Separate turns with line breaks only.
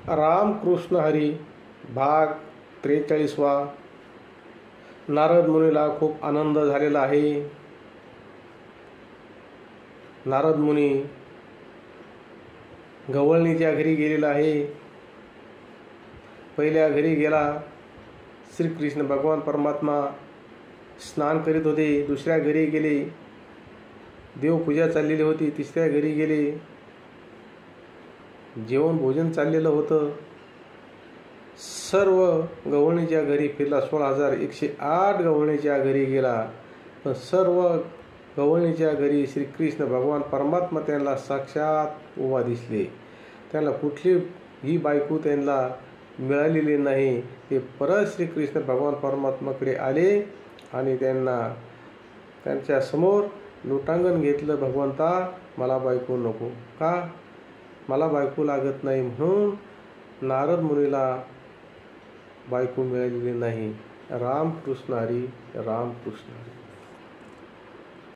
रामकृष्ण हरी भाग 43वा. नारद मुनीला खूप आनंद झालेला आहे. नारद मुनी गवळणीच्या घरी गेलेला आहे. पहिल्या घरी गेला. श्रीकृष्ण भगवान परमात्मा स्नान करीत होते. दुसऱ्या घरी गेले. देवपूजा चाललेली होती. तिसऱ्या घरी गेले. जेवण भोजन चाललेलं होतं. सर्व गवळणीच्या घरी फिरला. 16,108 गवळणीच्या घरी गेला. पण सर्व गवळणीच्या घरी श्रीकृष्ण भगवान परमात्मा त्यांना साक्षात उभा दिसले. त्यांना कुठलीही बायको त्यांना मिळालेली नाही. ते परत श्रीकृष्ण भगवान परमात्माकडे आले आणि त्यांच्या समोर लोटांगण घेतलं. भगवंता, मला बायको नको. का? मला बायको लागत नाही म्हणून नारद मुनीला बायको मिळालेली नाही. रामकृष्ण हरी. रामकृष्ण हरी.